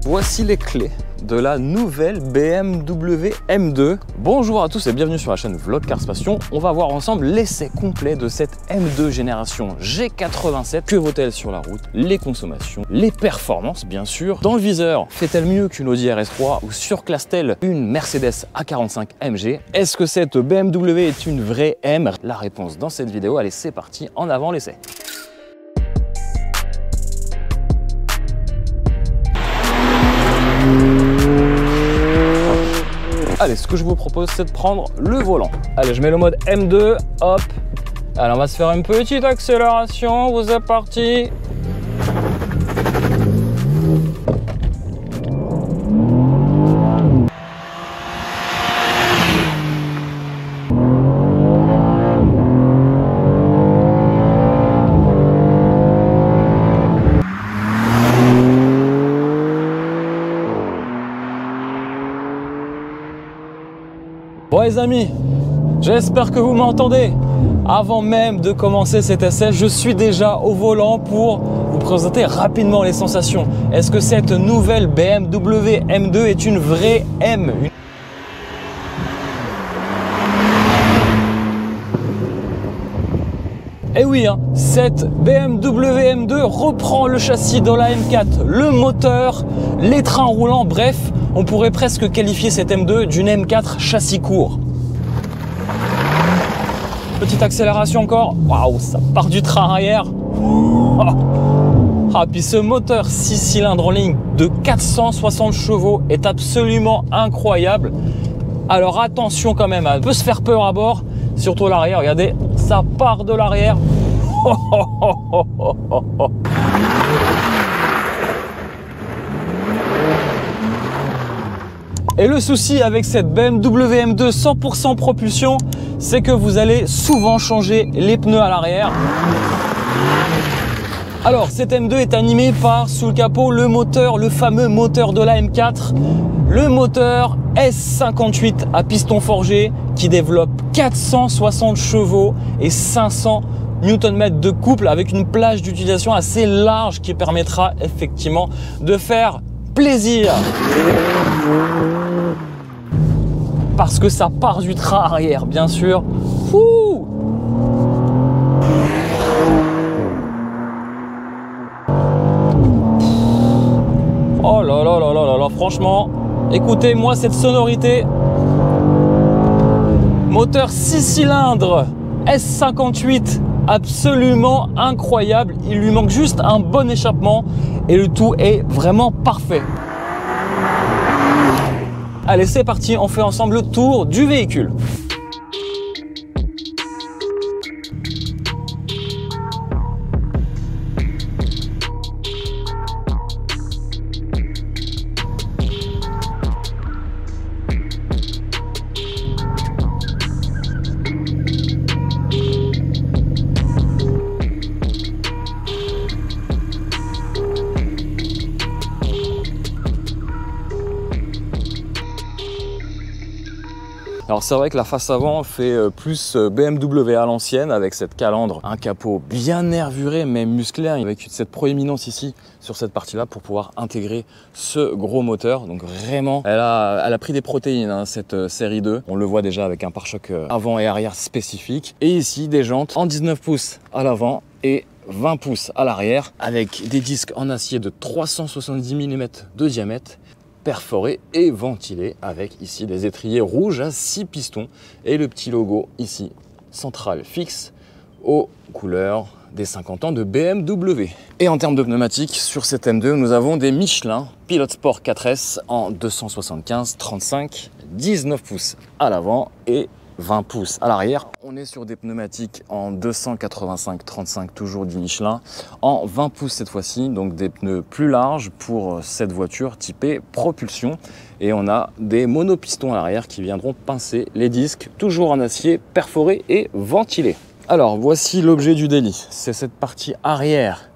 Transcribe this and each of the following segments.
Voici les clés de la nouvelle BMW M2. Bonjour à tous et bienvenue sur la chaîne Vlogcars Passion. On va voir ensemble l'essai complet de cette M2 génération G87. Que vaut-elle sur la route? Les consommations, les performances bien sûr. Dans le viseur, fait-elle mieux qu'une Audi RS3 ou surclasse-t-elle une Mercedes A45 AMG? Est-ce que cette BMW est une vraie M? La réponse dans cette vidéo. Allez, c'est parti, en avant l'essai. Allez, ce que je vous propose, c'est de prendre le volant. Allez, je mets le mode M2, hop. Allez, on va se faire une petite accélération, vous êtes parti. Bon les amis, j'espère que vous m'entendez. Avant même de commencer cet essai, je suis déjà au volant pour vous présenter rapidement les sensations. Est-ce que cette nouvelle BMW M2 est une vraie M? Et oui, cette BMW M2 reprend le châssis de la M4, le moteur, les trains roulants, bref, on pourrait presque qualifier cette M2 d'une M4 châssis court. Petite accélération encore, waouh, ça part du train arrière. Ah, puis ce moteur 6 cylindres en ligne de 460 chevaux est absolument incroyable. Alors attention quand même, elle peut se faire peur à bord, surtout l'arrière, regardez, ça part de l'arrière. Et le souci avec cette BMW M2 100% propulsion, c'est que vous allez souvent changer les pneus à l'arrière. Alors, cette M2 est animée par, sous le capot, le moteur, le fameux moteur de la M4, le moteur S58 à piston forgé qui développe 460 chevaux et 500 Nm de couple avec une plage d'utilisation assez large qui permettra effectivement de faire plaisir. Parce que ça part du train arrière, bien sûr. Ouh. Oh là là là là là là, franchement, écoutez-moi cette sonorité. Moteur 6 cylindres S58, absolument incroyable. Il lui manque juste un bon échappement et le tout est vraiment parfait. Allez, c'est parti, on fait ensemble le tour du véhicule. Alors c'est vrai que la face avant fait plus BMW à l'ancienne avec cette calandre, un capot bien nervuré mais musclé avec cette proéminence ici sur cette partie là pour pouvoir intégrer ce gros moteur. Donc vraiment elle a pris des protéines cette série 2, on le voit déjà avec un pare-choc avant et arrière spécifique et ici des jantes en 19 pouces à l'avant et 20 pouces à l'arrière avec des disques en acier de 370 mm de diamètre perforé et ventilé avec ici des étriers rouges à 6 pistons et le petit logo ici central fixe aux couleurs des 50 ans de BMW. Et en termes de pneumatiques, sur cette M2, nous avons des Michelin Pilot Sport 4S en 275/35, 19 pouces à l'avant et 20 pouces à l'arrière. On est sur des pneumatiques en 285/35, toujours du Michelin, en 20 pouces cette fois-ci, donc des pneus plus larges pour cette voiture typée propulsion. Et on a des monopistons à l'arrière qui viendront pincer les disques, toujours en acier perforé et ventilé. Alors voici l'objet du délit, c'est cette partie arrière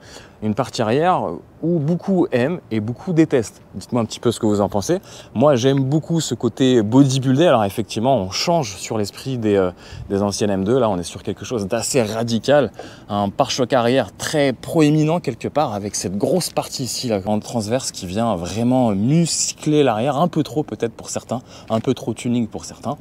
une partie arrière où beaucoup aiment et beaucoup détestent. Dites-moi un petit peu ce que vous en pensez. Moi, j'aime beaucoup ce côté bodybuildé. Alors effectivement, on change sur l'esprit des anciennes M2. Là, on est sur quelque chose d'assez radical. Un pare-choc arrière très proéminent quelque part, avec cette grosse partie ici, la grande transverse, qui vient vraiment muscler l'arrière, un peu trop peut-être pour certains, un peu trop tuning pour certains.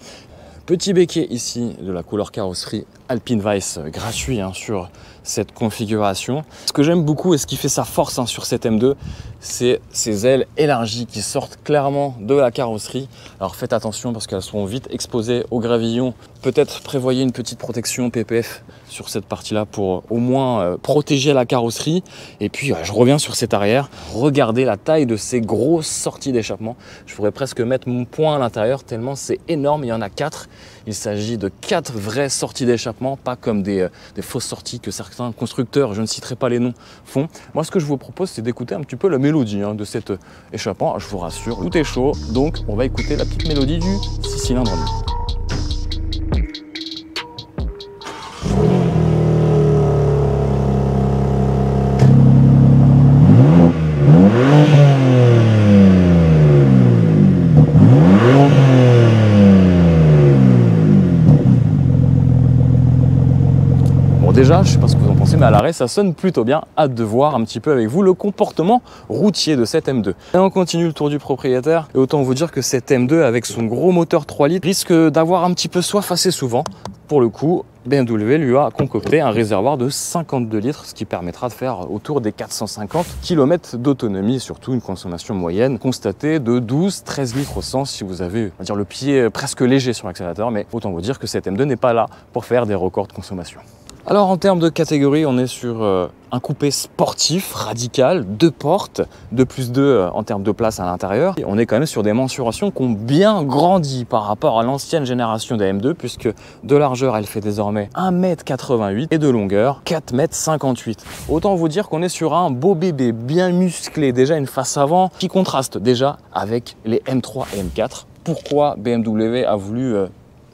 Petit béquet ici de la couleur carrosserie Alpine Weiss gratuit sur cette configuration. Ce que j'aime beaucoup et ce qui fait sa force sur cette M2, c'est ces ailes élargies qui sortent clairement de la carrosserie. Alors faites attention parce qu'elles seront vite exposées au gravillon. Peut-être prévoyez une petite protection PPF sur cette partie-là pour au moins protéger la carrosserie. Et puis je reviens sur cette arrière. Regardez la taille de ces grosses sorties d'échappement. Je pourrais presque mettre mon poing à l'intérieur tellement c'est énorme. Il y en a 4. Il s'agit de 4 vraies sorties d'échappement, pas comme des fausses sorties que certains constructeurs, je ne citerai pas les noms, font. Moi, ce que je vous propose, c'est d'écouter un petit peu la mélodie de cet échappement. Je vous rassure, tout est chaud, donc on va écouter la petite mélodie du 6 cylindres. Déjà, je ne sais pas ce que vous en pensez, mais à l'arrêt, ça sonne plutôt bien. Hâte de voir un petit peu avec vous le comportement routier de cette M2. Et on continue le tour du propriétaire. Et autant vous dire que cette M2, avec son gros moteur 3 litres, risque d'avoir un petit peu soif assez souvent. Pour le coup, BMW lui a concocté un réservoir de 52 litres, ce qui permettra de faire autour des 450 km d'autonomie, surtout une consommation moyenne constatée de 12-13 litres au 100 si vous avez, on va dire, le pied presque léger sur l'accélérateur. Mais autant vous dire que cette M2 n'est pas là pour faire des records de consommation. Alors en termes de catégorie, on est sur un coupé sportif, radical, 2 portes, 2+2 en termes de place à l'intérieur. On est quand même sur des mensurations qui ont bien grandi par rapport à l'ancienne génération des M2, puisque de largeur, elle fait désormais 1,88 m et de longueur 4,58 m. Autant vous dire qu'on est sur un beau bébé bien musclé, déjà une face avant qui contraste déjà avec les M3 et M4. Pourquoi BMW a voulu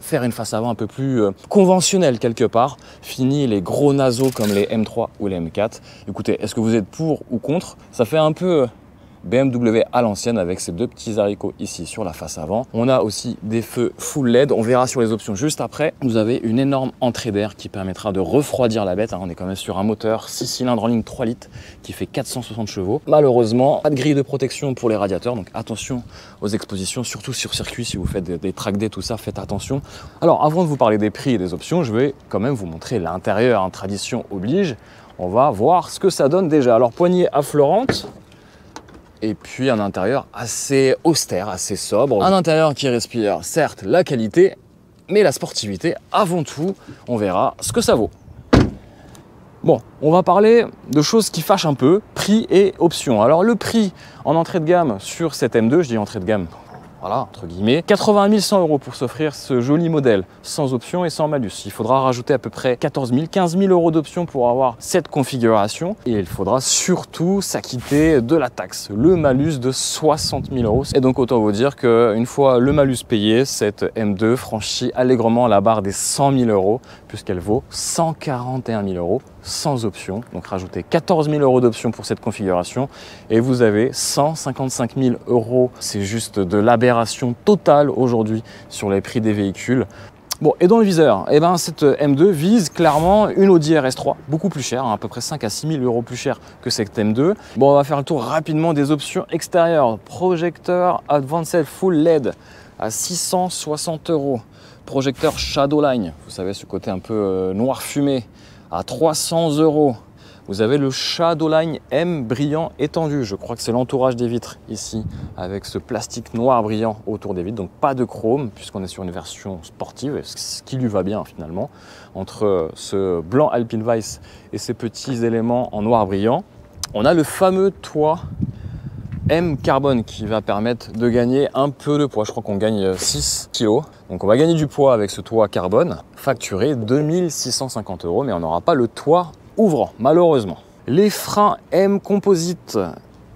faire une face avant un peu plus conventionnelle quelque part, fini les gros naseaux comme les M3 ou les M4. Écoutez, est-ce que vous êtes pour ou contre? Ça fait un peu BMW à l'ancienne avec ces 2 petits haricots ici sur la face avant. On a aussi des feux full LED, on verra sur les options juste après. Vous avez une énorme entrée d'air qui permettra de refroidir la bête. On est quand même sur un moteur 6 cylindres en ligne 3 litres qui fait 460 chevaux. Malheureusement, pas de grille de protection pour les radiateurs, donc attention aux expositions, surtout sur circuit. Si vous faites des track day, tout ça, faites attention. Alors avant de vous parler des prix et des options, je vais quand même vous montrer l'intérieur, tradition oblige. On va voir ce que ça donne déjà. Alors poignée affleurante, et puis un intérieur assez austère, assez sobre. Un intérieur qui respire, certes, la qualité, mais la sportivité avant tout. On verra ce que ça vaut. Bon, on va parler de choses qui fâchent un peu, prix et options. Alors le prix en entrée de gamme sur cette M2, je dis entrée de gamme, voilà, entre guillemets, 81 100 € pour s'offrir ce joli modèle, sans option et sans malus. Il faudra rajouter à peu près 14 000, 15 000 € d'options pour avoir cette configuration. Et il faudra surtout s'acquitter de la taxe, le malus de 60 000 €. Et donc autant vous dire qu'une fois le malus payé, cette M2 franchit allègrement la barre des 100 000 €, puisqu'elle vaut 141 000 € sans option. Donc rajoutez 14 000 € d'options pour cette configuration et vous avez 155 000 €. C'est juste de l'aberration totale aujourd'hui sur les prix des véhicules. Bon, et dans le viseur, eh ben, cette M2 vise clairement une Audi RS3, beaucoup plus chère, à peu près 5 à 6 000 € plus cher que cette M2. Bon, on va faire le tour rapidement des options extérieures. Projecteur Advanced Full LED à 660 €. Projecteur Shadowline, vous savez, ce côté un peu noir fumé, à 300 €. Vous avez le Shadowline M brillant étendu. Je crois que c'est l'entourage des vitres ici, avec ce plastique noir brillant autour des vitres. Donc pas de chrome, puisqu'on est sur une version sportive, ce qui lui va bien finalement, entre ce blanc Alpine Weiss et ces petits éléments en noir brillant. On a le fameux toit M carbone qui va permettre de gagner un peu de poids. Je crois qu'on gagne 6 kg. Donc on va gagner du poids avec ce toit carbone, facturé 2 650 €, mais on n'aura pas le toit ouvrant, malheureusement. Les freins M composite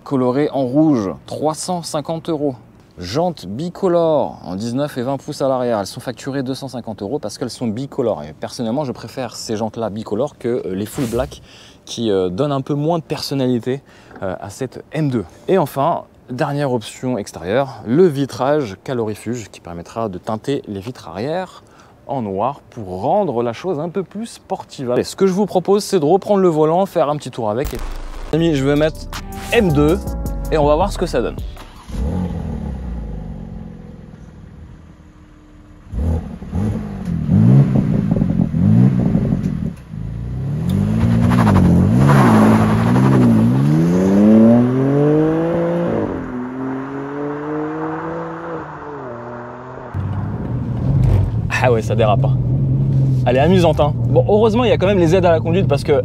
colorés en rouge, 350 €. Jantes bicolores en 19 et 20 pouces à l'arrière, elles sont facturées 250 € parce qu'elles sont bicolores. Et personnellement, je préfère ces jantes-là bicolores que les full black qui donne un peu moins de personnalité à cette M2. Et enfin, dernière option extérieure, le vitrage calorifuge qui permettra de teinter les vitres arrière en noir pour rendre la chose un peu plus sportive. Et ce que je vous propose, c'est de reprendre le volant, faire un petit tour avec. Les amis, je vais mettre M2 et on va voir ce que ça donne. Ah ouais, ça dérape. Elle est amusante, hein. Bon, heureusement, il y a quand même les aides à la conduite parce que...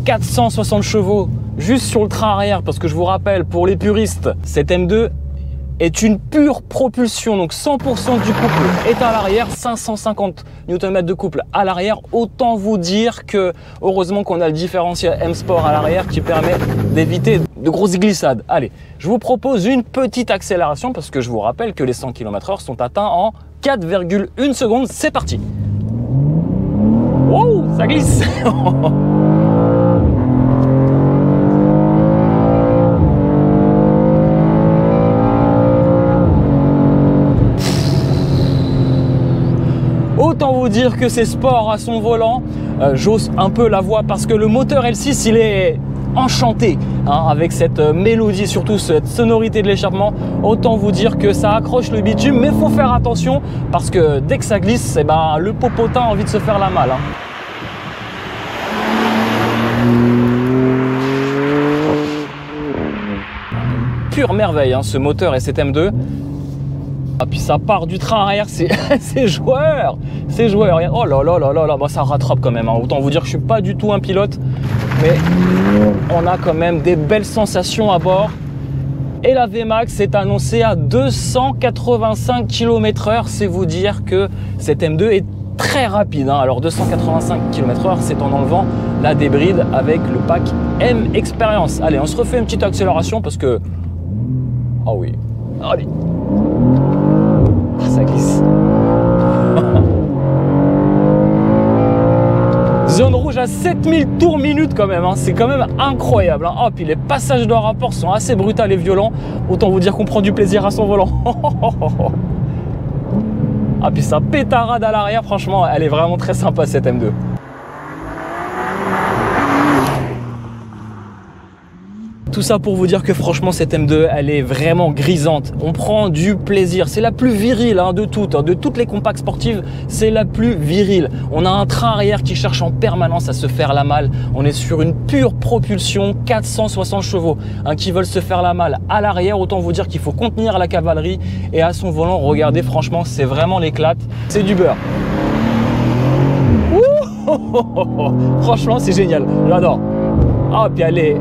460 chevaux juste sur le train arrière, parce que je vous rappelle, pour les puristes, cette M2 est une pure propulsion, donc 100% du couple est à l'arrière, 550 Nm de couple à l'arrière. Autant vous dire que heureusement qu'on a le différentiel M Sport à l'arrière qui permet d'éviter de grosses glissades. Allez, je vous propose une petite accélération parce que je vous rappelle que les 100 km/h sont atteints en 4,1 secondes. C'est parti. Wow, ça glisse. Autant vous dire que c'est sport à son volant. J'ose un peu la voix parce que le moteur L6 il est enchanté hein, avec cette mélodie, surtout cette sonorité de l'échappement. Autant vous dire que ça accroche le bitume, mais il faut faire attention parce que dès que ça glisse, eh ben, le popotin a envie de se faire la malle. Hein. Pure merveille hein, ce moteur et cette M2. Ah, puis ça part du train arrière, c'est joueur, c'est joueur. Oh là là là là là, bon, ça rattrape quand même. Hein. Autant vous dire que je suis pas du tout un pilote, mais on a quand même des belles sensations à bord. Et la VMAX est annoncée à 285 km/h. C'est vous dire que cette M2 est très rapide. Hein. Alors 285 km/h, c'est en enlevant la débride avec le pack M Experience. Allez, on se refait une petite accélération parce que... Ah oui, allez. Ça glisse. Zone rouge à 7000 tours minute quand même, hein. C'est quand même incroyable. Hein. Oh, puis les passages de rapport sont assez brutaux et violents. Autant vous dire qu'on prend du plaisir à son volant. Ah, puis ça pétarade à l'arrière, franchement, elle est vraiment très sympa cette M2. Tout ça pour vous dire que franchement cette M2 elle est vraiment grisante, on prend du plaisir, c'est la plus virile hein, de toutes les compacts sportives, c'est la plus virile. On a un train arrière qui cherche en permanence à se faire la malle, on est sur une pure propulsion 460 chevaux hein, qui veulent se faire la malle à l'arrière. Autant vous dire qu'il faut contenir la cavalerie et à son volant, regardez franchement c'est vraiment l'éclate, c'est du beurre. Franchement c'est génial, j'adore. Ah puis elle est...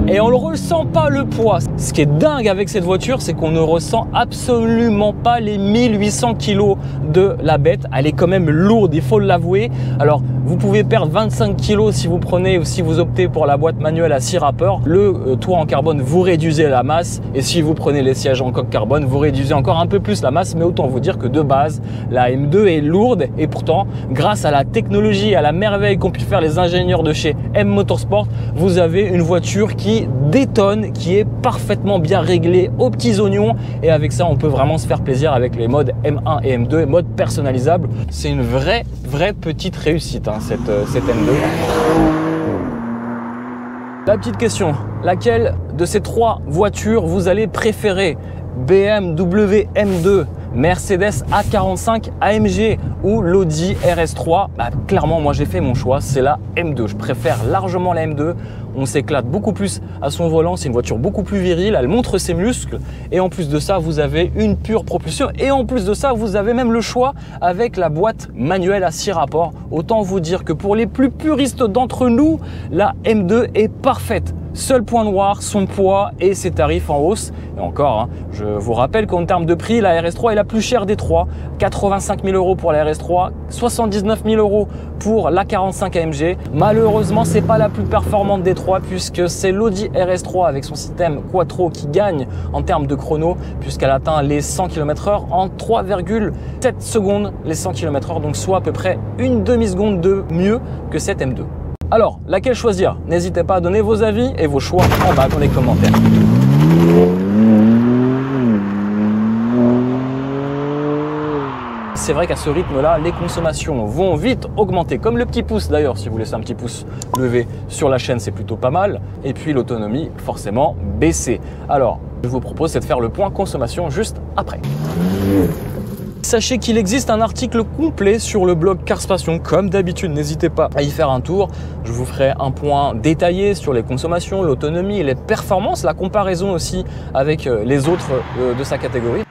Et on ne ressent pas le poids. Ce qui est dingue avec cette voiture, c'est qu'on ne ressent absolument pas les 1800 kg de la bête. Elle est quand même lourde, il faut l'avouer. Alors, vous pouvez perdre 25 kg si vous prenez ou si vous optez pour la boîte manuelle à 6 rapports. Le toit en carbone, vous réduisez la masse. Et si vous prenez les sièges en coque carbone, vous réduisez encore un peu plus la masse. Mais autant vous dire que de base, la M2 est lourde. Et pourtant, grâce à la technologie et à la merveille qu'ont pu faire les ingénieurs de chez M Motorsport, vous avez une voiture qui détonne, qui est parfaitement bien réglée aux petits oignons. Et avec ça, on peut vraiment se faire plaisir avec les modes M1 et M2, mode personnalisable. C'est une vraie petite réussite, hein, cette M2. La petite question, laquelle de ces trois voitures vous allez préférer? BMW M2, Mercedes A45 AMG ou l'Audi RS3? Bah, clairement, moi j'ai fait mon choix, c'est la M2. Je préfère largement la M2. On s'éclate beaucoup plus à son volant, c'est une voiture beaucoup plus virile, elle montre ses muscles et en plus de ça, vous avez une pure propulsion et en plus de ça, vous avez même le choix avec la boîte manuelle à 6 rapports. Autant vous dire que pour les plus puristes d'entre nous, la M2 est parfaite. Seul point noir, son poids et ses tarifs en hausse. Et encore, hein, je vous rappelle qu'en termes de prix, la RS3 est la plus chère des trois. 85 000 € pour la RS3, 79 000 € pour la 45 AMG. Malheureusement, c'est pas la plus performante des trois puisque c'est l'Audi RS3 avec son système Quattro qui gagne en termes de chrono puisqu'elle atteint les 100 km/h en 3,7 secondes les 100 km/h, donc soit à peu près une demi-seconde de mieux que cette M2. Alors, laquelle choisir? N'hésitez pas à donner vos avis et vos choix en bas dans les commentaires. C'est vrai qu'à ce rythme-là, les consommations vont vite augmenter, comme le petit pouce d'ailleurs, si vous laissez un petit pouce levé sur la chaîne, c'est plutôt pas mal. Et puis l'autonomie, forcément, baisser. Alors, je vous propose c'est de faire le point consommation juste après. Sachez qu'il existe un article complet sur le blog Cars Passion. Comme d'habitude, n'hésitez pas à y faire un tour. Je vous ferai un point détaillé sur les consommations, l'autonomie, les performances, la comparaison aussi avec les autres de sa catégorie.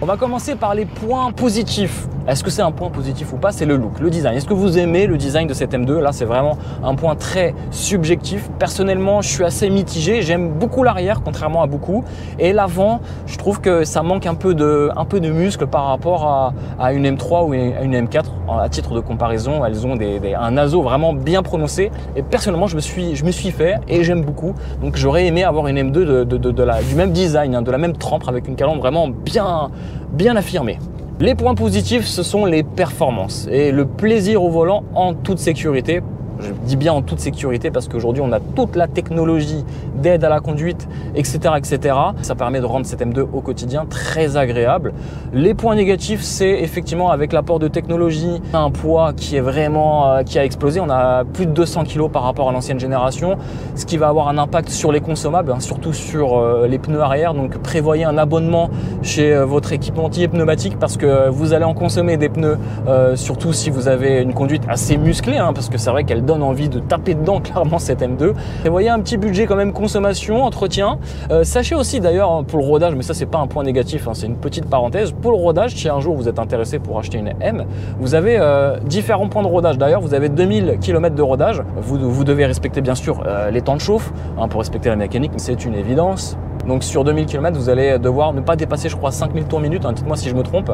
On va commencer par les points positifs. Est-ce que c'est un point positif ou pas? C'est le look, le design. Est-ce que vous aimez le design de cette M2? Là, c'est vraiment un point très subjectif. Personnellement, je suis assez mitigé. J'aime beaucoup l'arrière, contrairement à beaucoup. Et l'avant, je trouve que ça manque un peu de muscle par rapport à une M3 ou à une M4. À titre de comparaison, elles ont un aso vraiment bien prononcé. Et personnellement, je me suis fait et j'aime beaucoup. Donc, j'aurais aimé avoir une M2 du même design, hein, de la même trempe avec une calandre vraiment bien affirmée. Les points positifs, ce sont les performances et le plaisir au volant en toute sécurité. Je dis bien en toute sécurité parce qu'aujourd'hui, on a toute la technologie d'aide à la conduite, etc., etc. Ça permet de rendre cette M2 au quotidien très agréable. Les points négatifs, c'est effectivement avec l'apport de technologie, un poids qui est vraiment qui a explosé. On a plus de 200 kg par rapport à l'ancienne génération, ce qui va avoir un impact sur les consommables, hein, surtout sur les pneus arrière. Donc, prévoyez un abonnement chez votre équipementier pneumatique parce que vous allez en consommer des pneus, surtout si vous avez une conduite assez musclée, hein, parce que c'est vrai qu'elle donne envie de taper dedans clairement cette M2. Et voyez un petit budget quand même consommation, entretien. Sachez aussi d'ailleurs pour le rodage, mais ça c'est pas un point négatif, hein, c'est une petite parenthèse. Pour le rodage, si un jour vous êtes intéressé pour acheter une M, vous avez différents points de rodage. D'ailleurs, vous avez 2000 km de rodage. Vous devez respecter bien sûr les temps de chauffe, hein, pour respecter la mécanique, c'est une évidence. Donc sur 2000 km, vous allez devoir ne pas dépasser, je crois, 5000 tours minute, hein, dites-moi si je me trompe,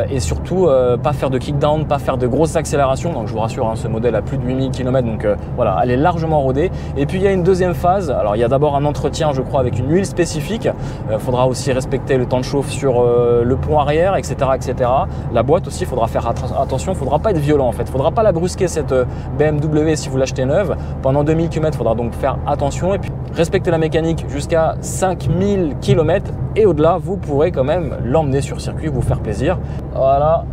et surtout pas faire de kickdown, pas faire de grosses accélérations. Donc je vous rassure, hein, ce modèle a plus de 8000 km, donc voilà, elle est largement rodée. Et puis il y a une deuxième phase. Alors il y a d'abord un entretien, je crois, avec une huile spécifique. Il faudra aussi respecter le temps de chauffe sur le pont arrière, etc., etc. La boîte aussi, il faudra faire attention, il ne faudra pas être violent en fait. Il ne faudra pas la brusquer cette BMW si vous l'achetez neuve. Pendant 2000 km, il faudra donc faire attention et puis respecter la mécanique jusqu'à 5000 km et au-delà, vous pourrez quand même l'emmener sur circuit, vous faire plaisir. Voilà,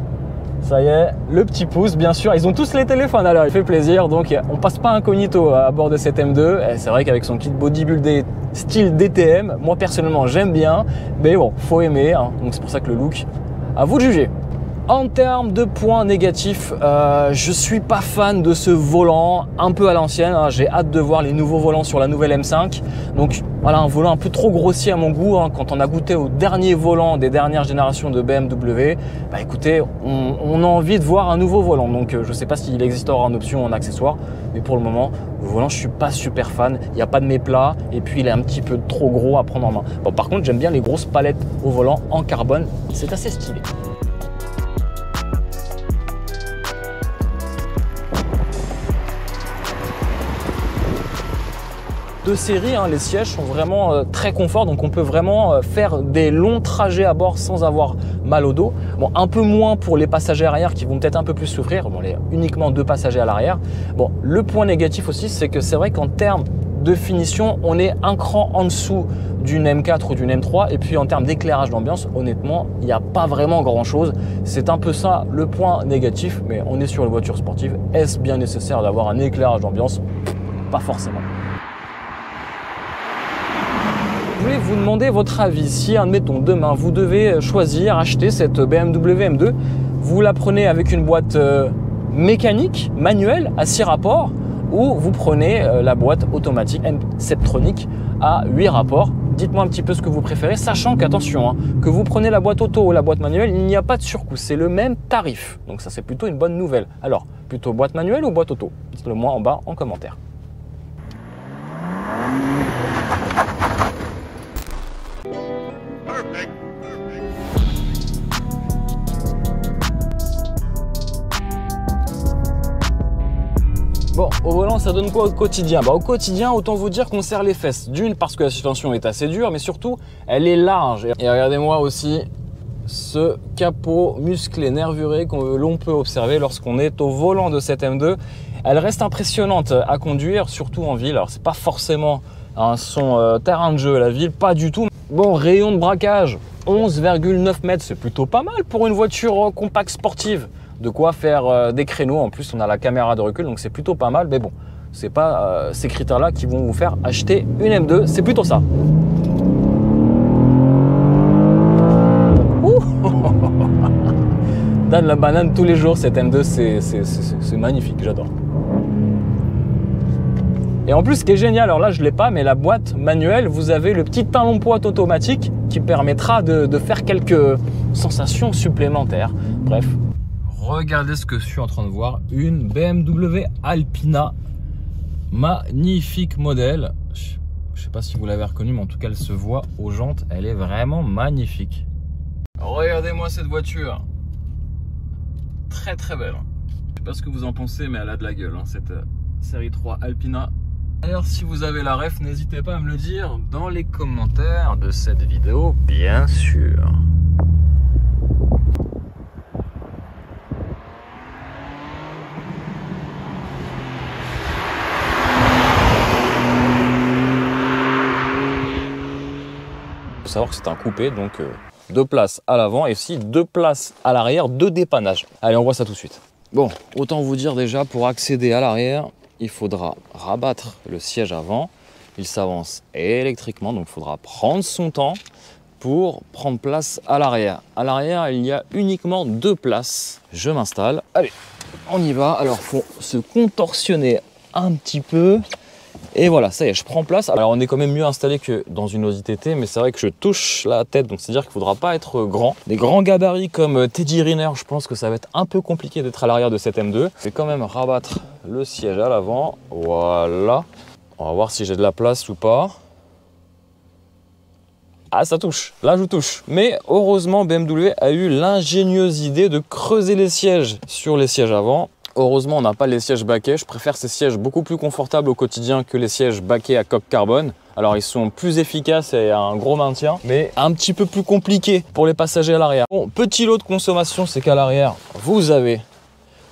ça y est, le petit pouce, bien sûr. Ils ont tous les téléphones alors, il fait plaisir. Donc, on passe pas incognito à bord de cette M2. C'est vrai qu'avec son kit bodybuildé style DTM, moi personnellement, j'aime bien. Mais bon, faut aimer, hein. Donc c'est pour ça que le look, à vous de juger. En termes de points négatifs, je suis pas fan de ce volant un peu à l'ancienne, hein. J'ai hâte de voir les nouveaux volants sur la nouvelle M5. Donc voilà, un volant un peu trop grossier à mon goût, hein. Quand on a goûté au dernier volant des dernières générations de BMW, bah écoutez, on a envie de voir un nouveau volant. Donc je sais pas s'il existera en option ou en accessoire, mais pour le moment, le volant, je suis pas super fan. Il n'y a pas de méplat et puis il est un petit peu trop gros à prendre en main. Bon, par contre, j'aime bien les grosses palettes au volant en carbone, c'est assez stylé. De série, hein, les sièges sont vraiment très confort, donc on peut vraiment faire des longs trajets à bord sans avoir mal au dos. Bon, un peu moins pour les passagers arrière qui vont peut-être un peu plus souffrir. Bon, les uniquement 2 passagers à l'arrière. Bon, le point négatif aussi, c'est que c'est vrai qu'en termes de finition, on est un cran en dessous d'une M4 ou d'une M3. Et puis en termes d'éclairage d'ambiance, honnêtement, il n'y a pas vraiment grand-chose. C'est un peu ça le point négatif, mais on est sur une voiture sportive. Est-ce bien nécessaire d'avoir un éclairage d'ambiance? Pas forcément. Je voulais vous demander votre avis. Si, admettons, demain, vous devez choisir, acheter cette BMW M2, vous la prenez avec une boîte mécanique, manuelle, à 6 rapports, ou vous prenez la boîte automatique M-Septronic à 8 rapports. Dites-moi un petit peu ce que vous préférez, sachant qu'attention, hein, que vous prenez la boîte auto ou la boîte manuelle, il n'y a pas de surcoût, c'est le même tarif. Donc ça, c'est plutôt une bonne nouvelle. Alors, plutôt boîte manuelle ou boîte auto? Dites-le moi en bas en commentaire. Bon, au volant, ça donne quoi au quotidien? Au quotidien, autant vous dire qu'on serre les fesses. D'une, parce que la suspension est assez dure, mais surtout, elle est large. Et regardez-moi aussi ce capot musclé, nervuré que l'on peut observer lorsqu'on est au volant de cette M2. Elle reste impressionnante à conduire, surtout en ville. Alors, c'est pas forcément un son terrain de jeu, la ville, pas du tout. Bon, rayon de braquage, 11,9 mètres, c'est plutôt pas mal pour une voiture compacte sportive. De quoi faire des créneaux. En plus, on a la caméra de recul, donc c'est plutôt pas mal. Mais bon, c'est pas ces critères-là qui vont vous faire acheter une M2. C'est plutôt ça. Donne la banane tous les jours, cette M2, c'est magnifique, j'adore. Et en plus, ce qui est génial, alors là, je ne l'ai pas, mais la boîte manuelle, vous avez le petit talon poids automatique qui permettra de faire quelques sensations supplémentaires. Bref. Regardez ce que je suis en train de voir, une BMW Alpina, magnifique modèle. Je ne sais pas si vous l'avez reconnue, mais en tout cas elle se voit aux jantes, elle est vraiment magnifique. Regardez-moi cette voiture, très très belle. Je ne sais pas ce que vous en pensez, mais elle a de la gueule, hein, cette série 3 Alpina. D'ailleurs, si vous avez la ref, n'hésitez pas à me le dire dans les commentaires de cette vidéo, bien sûr. Il faut savoir que c'est un coupé, donc 2 places à l'avant et aussi 2 places à l'arrière, 2 dépannages. Allez, on voit ça tout de suite. Bon, autant vous dire déjà, pour accéder à l'arrière, il faudra rabattre le siège avant. Il s'avance électriquement, donc il faudra prendre son temps pour prendre place à l'arrière. À l'arrière, il y a uniquement 2 places. Je m'installe. Allez, on y va. Alors, il faut se contorsionner un petit peu. Et voilà, ça y est, je prends place. Alors on est quand même mieux installé que dans une Audi TT, mais c'est vrai que je touche la tête, donc c'est-à-dire qu'il ne faudra pas être grand. Des grands gabarits comme Teddy Riner, je pense que ça va être un peu compliqué d'être à l'arrière de cette M2. Je vais quand même rabattre le siège à l'avant, voilà. On va voir si j'ai de la place ou pas. Ah, ça touche, là je touche. Mais heureusement, BMW a eu l'ingénieuse idée de creuser les sièges sur les sièges avant. Heureusement, on n'a pas les sièges baquets. Je préfère ces sièges beaucoup plus confortables au quotidien que les sièges baquets à coque carbone. Alors, ils sont plus efficaces et un gros maintien, mais un petit peu plus compliqué pour les passagers à l'arrière. Bon, petit lot de consommation, c'est qu'à l'arrière, vous avez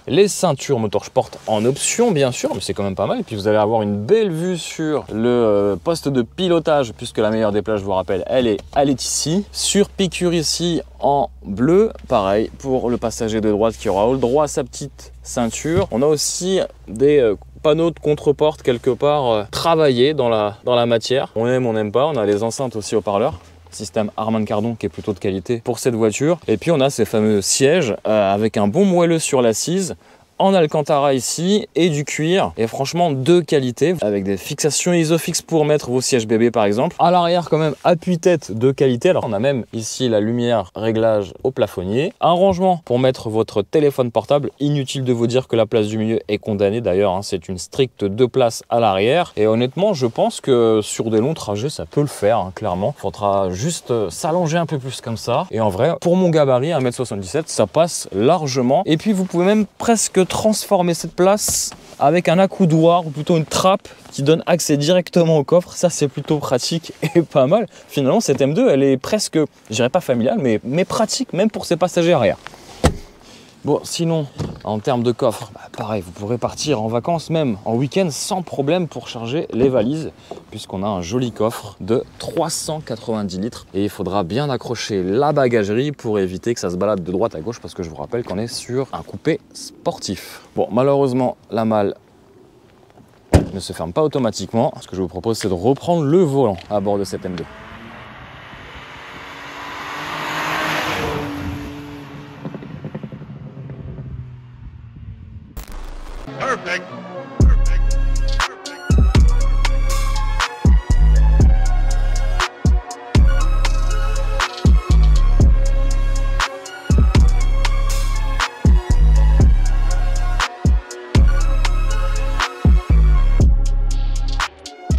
les ceintures motorsport en option, bien sûr, mais c'est quand même pas mal. Et puis, vous allez avoir une belle vue sur le poste de pilotage, puisque la meilleure des plages, je vous rappelle, elle est ici. Sur piqûre ici en bleu, pareil pour le passager de droite qui aura le droit à sa petite ceinture. On a aussi des panneaux de contre-porte quelque part travaillés dans la matière. On aime, on n'aime pas. On a les enceintes aussi haut-parleurs. Système Harman Kardon qui est plutôt de qualité pour cette voiture. Et puis on a ces fameux sièges avec un bon moelleux sur l'assise, en alcantara ici et du cuir, et franchement de qualité avec des fixations isofix pour mettre vos sièges bébés par exemple. À l'arrière quand même appuie-tête de qualité. Alors on a même ici la lumière réglage au plafonnier, un rangement pour mettre votre téléphone portable. Inutile de vous dire que la place du milieu est condamnée d'ailleurs, hein, c'est une stricte 2 places à l'arrière, et honnêtement je pense que sur des longs trajets ça peut le faire, hein, clairement. Faudra juste s'allonger un peu plus comme ça, et en vrai pour mon gabarit 1m77 ça passe largement. Et puis vous pouvez même presque transformer cette place avec un accoudoir ou plutôt une trappe qui donne accès directement au coffre. Ça c'est plutôt pratique et pas mal. Finalement cette M2 elle est presque, je dirais pas familiale, mais pratique même pour ses passagers arrière. Bon, sinon, en termes de coffre, pareil, vous pourrez partir en vacances, même en week-end, sans problème pour charger les valises, puisqu'on a un joli coffre de 390 litres. Et il faudra bien accrocher la bagagerie pour éviter que ça se balade de droite à gauche, parce que je vous rappelle qu'on est sur un coupé sportif. Bon, malheureusement, la malle ne se ferme pas automatiquement. Ce que je vous propose, c'est de reprendre le volant à bord de cette M2.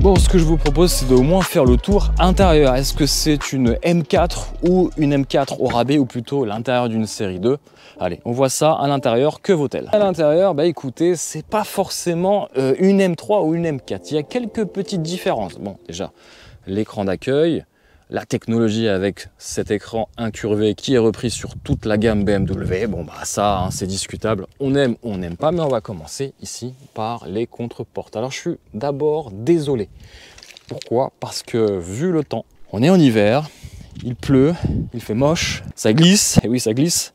Bon, ce que je vous propose, c'est de au moins faire le tour intérieur. Est-ce que c'est une M4 ou une M4 au rabais, ou plutôt l'intérieur d'une série 2? Allez, on voit ça à l'intérieur. Que vaut-elle? À l'intérieur, bah écoutez, c'est pas forcément une M3 ou une M4. Il y a quelques petites différences. Bon, déjà, l'écran d'accueil, la technologie avec cet écran incurvé qui est repris sur toute la gamme BMW. Bon, bah ça, hein, c'est discutable. On aime, on n'aime pas, mais on va commencer ici par les contre-portes. Alors, je suis d'abord désolé. Pourquoi? Parce que vu le temps, on est en hiver, il pleut, il fait moche, ça glisse, et oui, ça glisse.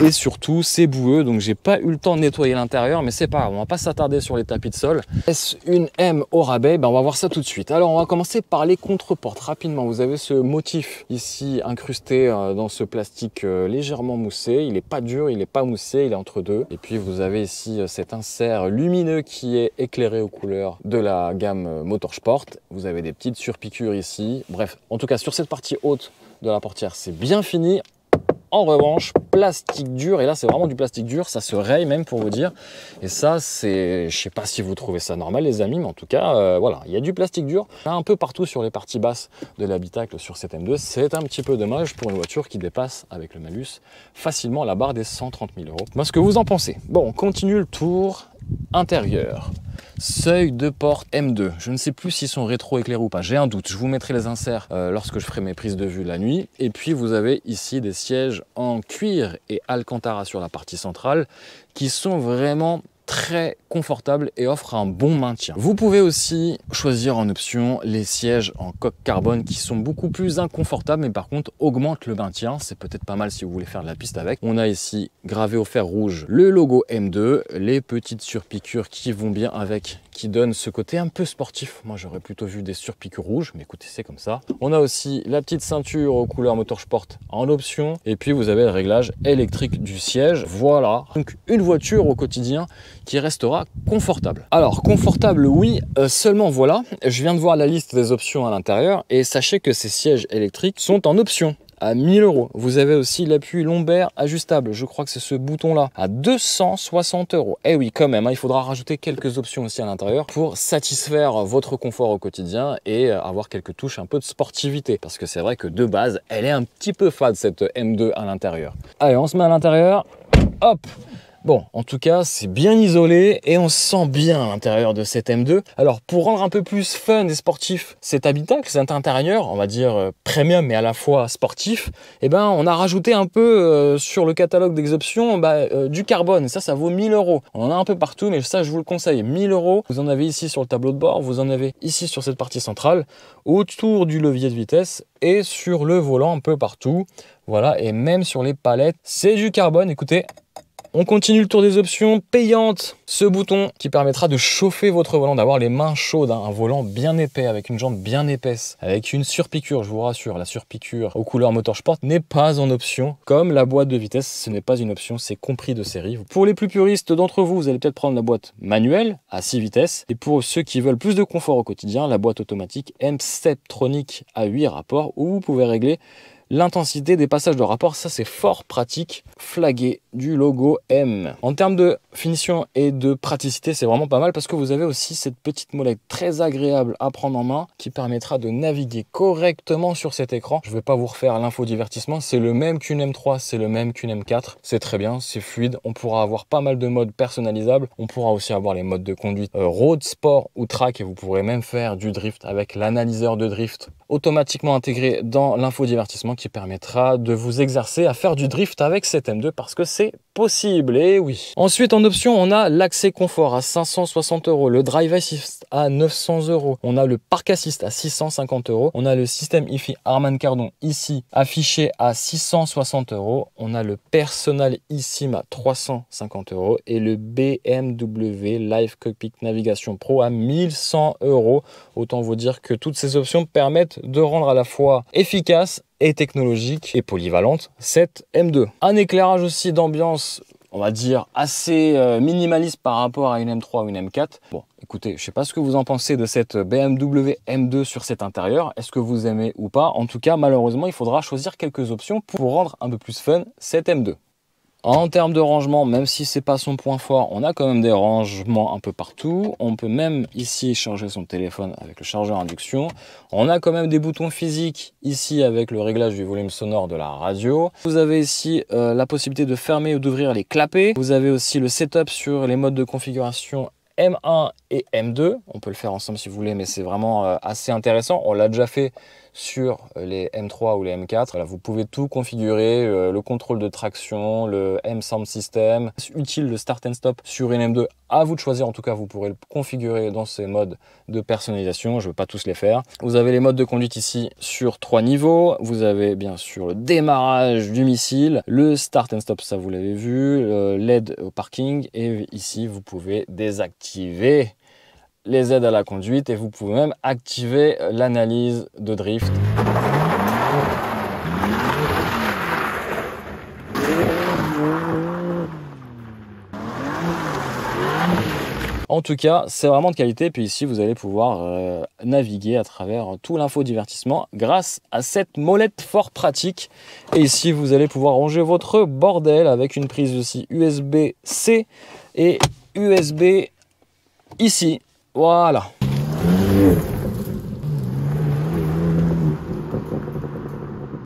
Et surtout, c'est boueux, donc j'ai pas eu le temps de nettoyer l'intérieur, mais c'est pas grave, on va pas s'attarder sur les tapis de sol. Est-ce une M au rabais? Ben, on va voir ça tout de suite. Alors, on va commencer par les contre-portes rapidement. Vous avez ce motif ici incrusté dans ce plastique légèrement moussé. Il n'est pas dur, il n'est pas moussé, il est entre deux. Et puis, vous avez ici cet insert lumineux qui est éclairé aux couleurs de la gamme Motorsport. Vous avez des petites surpiqûres ici. Bref, en tout cas, sur cette partie haute de la portière, c'est bien fini. En revanche, plastique dur, et là c'est vraiment du plastique dur, ça se raye même pour vous dire. Et ça, c'est, je sais pas si vous trouvez ça normal les amis, mais en tout cas, voilà, il y a du plastique dur un peu partout sur les parties basses de l'habitacle sur cette M2. C'est un petit peu dommage pour une voiture qui dépasse avec le malus facilement la barre des 130 000 €. Moi, ce que vous en pensez? Bon, on continue le tour intérieur. Seuil de porte M2, je ne sais plus s'ils sont rétro-éclairés ou pas, j'ai un doute, je vous mettrai les inserts lorsque je ferai mes prises de vue la nuit. Et puis vous avez ici des sièges en cuir et alcantara sur la partie centrale qui sont vraiment très confortable et offre un bon maintien. Vous pouvez aussi choisir en option les sièges en coque carbone qui sont beaucoup plus inconfortables, mais par contre augmentent le maintien. C'est peut-être pas mal si vous voulez faire de la piste avec. On a ici gravé au fer rouge le logo M2, les petites surpiqûres qui vont bien avec, qui donnent ce côté un peu sportif. Moi j'aurais plutôt vu des surpiqûres rouges, mais écoutez, c'est comme ça. On a aussi la petite ceinture aux couleurs Motorsport en option, et puis vous avez le réglage électrique du siège. Voilà, donc une voiture au quotidien qui restera confortable. Alors confortable oui, seulement voilà, je viens de voir la liste des options à l'intérieur et sachez que ces sièges électriques sont en option à 1000 €. Vous avez aussi l'appui lombaire ajustable, je crois que c'est ce bouton là, à 260 €. Eh oui quand même, hein, il faudra rajouter quelques options aussi à l'intérieur pour satisfaire votre confort au quotidien et avoir quelques touches un peu de sportivité, parce que c'est vrai que de base elle est un petit peu fade cette M2 à l'intérieur. Allez, on se met à l'intérieur, hop. Bon, en tout cas, c'est bien isolé et on se sent bien à l'intérieur de cette M2. Alors, pour rendre un peu plus fun et sportif cet habitacle, cet intérieur, on va dire premium mais à la fois sportif, eh ben, on a rajouté un peu sur le catalogue des options du carbone. Ça vaut 1000 €. On en a un peu partout, mais ça, je vous le conseille. 1000 €. Vous en avez ici sur le tableau de bord, vous en avez ici sur cette partie centrale, autour du levier de vitesse et sur le volant un peu partout. Voilà, et même sur les palettes, c'est du carbone. Écoutez. On continue le tour des options payantes. Ce bouton qui permettra de chauffer votre volant, d'avoir les mains chaudes, hein, un volant bien épais, avec une jambe bien épaisse, avec une surpiqûre, je vous rassure, la surpiqûre aux couleurs Motorsport n'est pas en option, comme la boîte de vitesse, ce n'est pas une option, c'est compris de série. Pour les plus puristes d'entre vous, vous allez peut-être prendre la boîte manuelle à 6 vitesses, et pour ceux qui veulent plus de confort au quotidien, la boîte automatique M-Steptronic à 8 rapports, où vous pouvez régler l'intensité des passages de rapport. Ça c'est fort pratique, flagué du logo M. En termes de finition et de praticité, c'est vraiment pas mal parce que vous avez aussi cette petite molette très agréable à prendre en main qui permettra de naviguer correctement sur cet écran. Je ne vais pas vous refaire l'infodivertissement, c'est le même qu'une M3, c'est le même qu'une M4, c'est très bien, c'est fluide, on pourra avoir pas mal de modes personnalisables, on pourra aussi avoir les modes de conduite road, sport ou track, et vous pourrez même faire du drift avec l'analyseur de drift automatiquement intégré dans l'infodivertissement qui permettra de vous exercer à faire du drift avec cette M2 parce que c'est possible, et oui. Ensuite en option, on a l'accès confort à 560 €, le drive assist à 900 €, on a le park assist à 650 €, on a le système IFI Harman Kardon ici affiché à 660 €, on a le Personal eSIM à 350 € et le BMW Live Cockpit Navigation Pro à 1100 €. Autant vous dire que toutes ces options permettent de rendre à la fois efficace et technologique et polyvalente cette M2. Un éclairage aussi d'ambiance, on va dire assez minimaliste par rapport à une M3 ou une M4. Bon, écoutez, je ne sais pas ce que vous en pensez de cette BMW M2 sur cet intérieur. Est-ce que vous aimez ou pas? En tout cas, malheureusement, il faudra choisir quelques options pour rendre un peu plus fun cette M2. En termes de rangement, même si c'est pas son point fort, on a quand même des rangements un peu partout. On peut même ici charger son téléphone avec le chargeur induction. On a quand même des boutons physiques ici avec le réglage du volume sonore de la radio. Vous avez ici la possibilité de fermer ou d'ouvrir les clapets. Vous avez aussi le setup sur les modes de configuration M1 et M2. On peut le faire ensemble si vous voulez, mais c'est vraiment assez intéressant. On l'a déjà fait sur les M3 ou les M4. Voilà, vous pouvez tout configurer, le contrôle de traction, le M Sound System. C'est utile le Start and Stop sur une M2. À vous de choisir, en tout cas, vous pourrez le configurer dans ces modes de personnalisation. Je ne veux pas tous les faire. Vous avez les modes de conduite ici sur 3 niveaux. Vous avez bien sûr le démarrage du missile, le Start and Stop, ça vous l'avez vu, l'aide au parking. Et ici, vous pouvez désactiver les aides à la conduite et vous pouvez même activer l'analyse de drift. En tout cas, c'est vraiment de qualité. Puis ici, vous allez pouvoir naviguer à travers tout l'infodivertissement grâce à cette molette fort pratique. Et ici, vous allez pouvoir ranger votre bordel avec une prise aussi USB-C et USB ici. Voilà.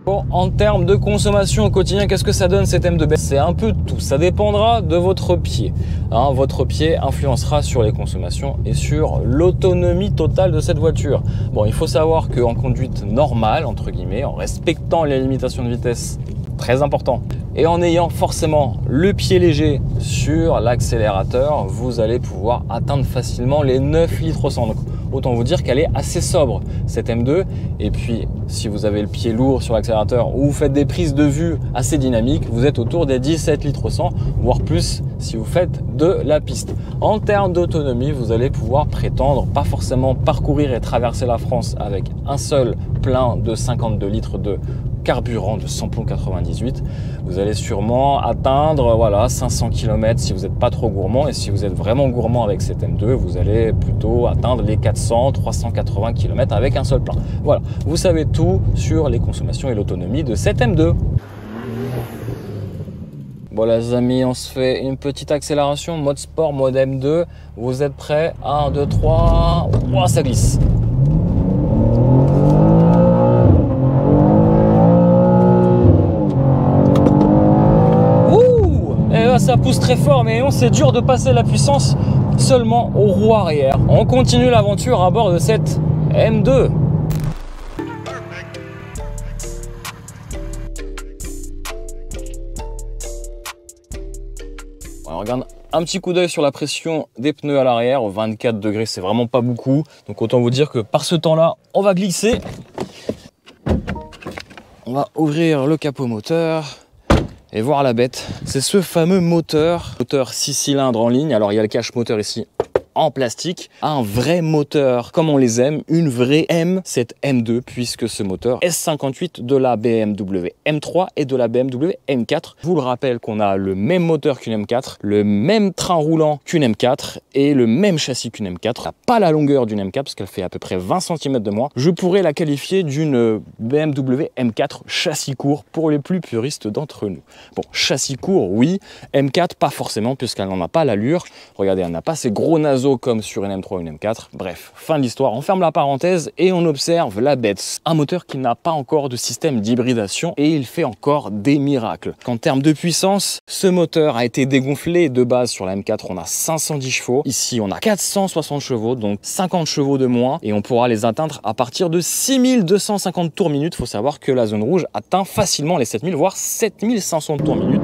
Bon, en termes de consommation au quotidien, qu'est-ce que ça donne cet M2? C'est un peu de tout, ça dépendra de votre pied. Hein, votre pied influencera sur les consommations et sur l'autonomie totale de cette voiture. Bon, il faut savoir qu'en conduite normale, entre guillemets, en respectant les limitations de vitesse, très important, et en ayant forcément le pied léger sur l'accélérateur, vous allez pouvoir atteindre facilement les 9 litres au 100. Donc, autant vous dire qu'elle est assez sobre, cette M2. Et puis, si vous avez le pied lourd sur l'accélérateur ou vous faites des prises de vue assez dynamiques, vous êtes autour des 17 litres au 100, voire plus si vous faites de la piste. En termes d'autonomie, vous allez pouvoir prétendre pas forcément parcourir et traverser la France avec un seul plein de 52 litres de carburant de samplon 98. Vous allez sûrement atteindre voilà, 500 km si vous n'êtes pas trop gourmand, et si vous êtes vraiment gourmand avec cette M2, vous allez plutôt atteindre les 400-380 km avec un seul plein. Voilà, vous savez tout sur les consommations et l'autonomie de cette M2. Bon les amis, on se fait une petite accélération, mode sport, mode M2. Vous êtes prêts? 1, 2, 3, oh, ça glisse. Ça pousse très fort, mais c'est dur de passer la puissance seulement aux roues arrière. On continue l'aventure à bord de cette M2. On regarde un petit coup d'œil sur la pression des pneus à l'arrière. 24 degrés, c'est vraiment pas beaucoup. Donc autant vous dire que par ce temps-là, on va glisser. On va ouvrir le capot moteur et voir la bête. C'est ce fameux moteur 6 cylindres en ligne. Alors il y a le cache moteur ici en plastique, un vrai moteur comme on les aime, une vraie M, cette M2, puisque ce moteur S58 de la BMW M3 et de la BMW M4. Je vous le rappelle qu'on a le même moteur qu'une M4, le même train roulant qu'une M4 et le même châssis qu'une M4. Elle n'a pas la longueur d'une M4 parce qu'elle fait à peu près 20 cm de moins. Je pourrais la qualifier d'une BMW M4 châssis court pour les plus puristes d'entre nous. Bon, châssis court, oui, M4 pas forcément puisqu'elle n'en a pas l'allure. Regardez, elle n'a pas ces gros naseaux comme sur une M3 ou une M4. Bref, fin de l'histoire. On ferme la parenthèse et on observe la bête. Un moteur qui n'a pas encore de système d'hybridation et il fait encore des miracles. En termes de puissance, ce moteur a été dégonflé de base sur la M4. On a 510 chevaux. Ici, on a 460 chevaux, donc 50 chevaux de moins et on pourra les atteindre à partir de 6250 tours minute. Il faut savoir que la zone rouge atteint facilement les 7000 voire 7500 tours minute.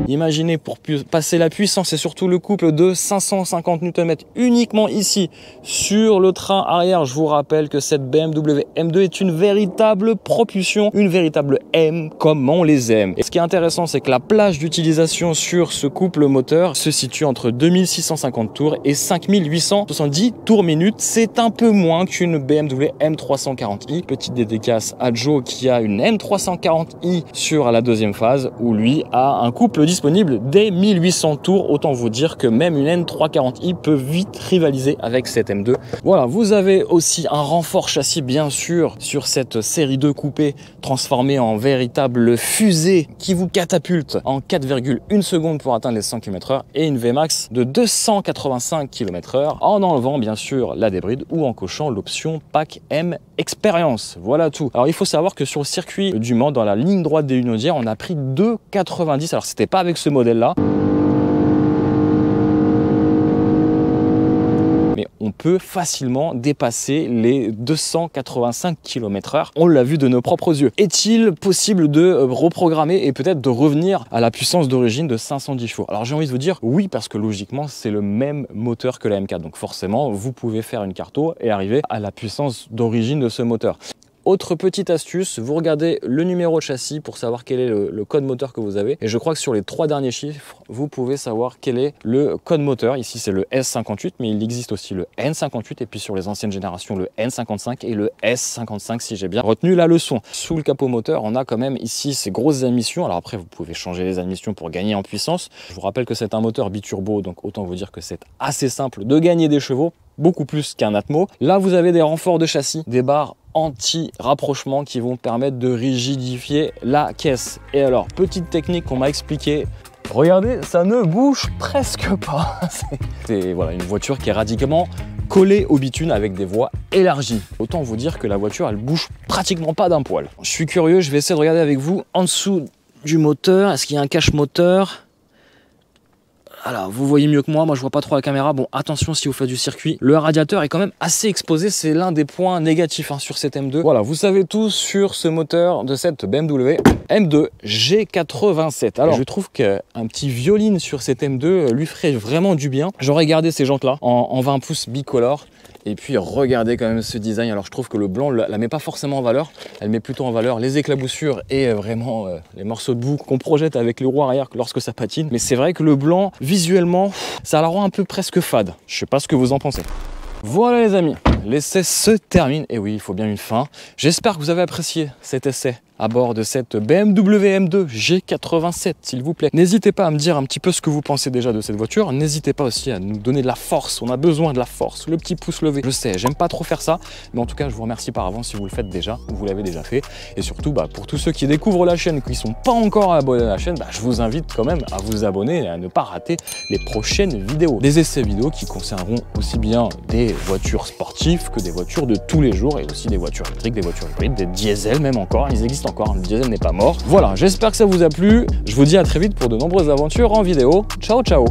Imaginez pour passer la puissance et surtout le couple de 550 Nm uniquement ici sur le train arrière. Je vous rappelle que cette BMW M2 est une véritable propulsion, une véritable M comme on les aime. Et ce qui est intéressant, c'est que la plage d'utilisation sur ce couple moteur se situe entre 2650 tours et 5870 tours minute. C'est un peu moins qu'une BMW M340i. Petite dédicace à Joe qui a une M340i sur la deuxième phase où lui a un couple disponible dès 1800 tours. Autant vous dire que même une N340i peut vite rivaliser avec cette M2. Voilà, vous avez aussi un renfort châssis bien sûr sur cette série 2 coupé transformée en véritable fusée qui vous catapulte en 4,1 secondes pour atteindre les 100 km/h et une Vmax de 285 km/h en enlevant bien sûr la débride ou en cochant l'option Pack M Experience. Voilà tout. Alors il faut savoir que sur le circuit du Mans, dans la ligne droite des Hunaudières, on a pris 2,90. Alors c'était pas avec ce modèle là, mais on peut facilement dépasser les 285 km/h. On l'a vu de nos propres yeux. Est-il possible de reprogrammer et peut-être de revenir à la puissance d'origine de 510 chevaux? Alors j'ai envie de vous dire oui, parce que logiquement c'est le même moteur que la M4, donc forcément vous pouvez faire une carto et arriver à la puissance d'origine de ce moteur. Autre petite astuce, vous regardez le numéro de châssis pour savoir quel est le code moteur que vous avez. Et je crois que sur les 3 derniers chiffres, vous pouvez savoir quel est le code moteur. Ici, c'est le S58, mais il existe aussi le N58. Et puis sur les anciennes générations, le N55 et le S55, si j'ai bien retenu la leçon. Sous le capot moteur, on a quand même ici ces grosses admissions. Alors après, vous pouvez changer les admissions pour gagner en puissance. Je vous rappelle que c'est un moteur biturbo, donc autant vous dire que c'est assez simple de gagner des chevaux, beaucoup plus qu'un Atmo. Là, vous avez des renforts de châssis, des barres anti-rapprochement qui vont permettre de rigidifier la caisse. Et alors, petite technique qu'on m'a expliqué, regardez, ça ne bouge presque pas. C'est voilà, une voiture qui est radicalement collée au bitume avec des voies élargies. Autant vous dire que la voiture, elle bouge pratiquement pas d'un poil. Je suis curieux, je vais essayer de regarder avec vous en dessous du moteur. Est-ce qu'il y a un cache moteur? Alors, vous voyez mieux que moi je vois pas trop la caméra. Bon, attention si vous faites du circuit. Le radiateur est quand même assez exposé, c'est l'un des points négatifs sur cette M2. Voilà, vous savez tout sur ce moteur de cette BMW M2 G87. Alors, je trouve qu'un petit violine sur cette M2 lui ferait vraiment du bien. J'aurais gardé ces jantes-là en 20 pouces bicolore. Et puis regardez quand même ce design. Alors je trouve que le blanc la met pas forcément en valeur, elle met plutôt en valeur les éclaboussures et vraiment les morceaux de boue qu'on projette avec les roues arrière lorsque ça patine. Mais c'est vrai que le blanc, visuellement, ça la rend un peu presque fade. Je sais pas ce que vous en pensez. Voilà les amis, l'essai se termine. Et oui, il faut bien une fin. J'espère que vous avez apprécié cet essai à bord de cette BMW M2 G87, s'il vous plaît. N'hésitez pas à me dire un petit peu ce que vous pensez déjà de cette voiture. N'hésitez pas aussi à nous donner de la force. On a besoin de la force. Le petit pouce levé. Je sais, j'aime pas trop faire ça. Mais en tout cas, je vous remercie par avance si vous le faites déjà ou vous l'avez déjà fait. Et surtout, pour tous ceux qui découvrent la chaîne, qui ne sont pas encore abonnés à la chaîne, je vous invite quand même à vous abonner et à ne pas rater les prochaines vidéos. Des essais vidéo qui concerneront aussi bien des voitures sportives que des voitures de tous les jours et aussi des voitures électriques, des voitures hybrides, des diesels même encore. Ils existent encore, le diesel n'est pas mort. Voilà, j'espère que ça vous a plu. Je vous dis à très vite pour de nombreuses aventures en vidéo. Ciao, ciao!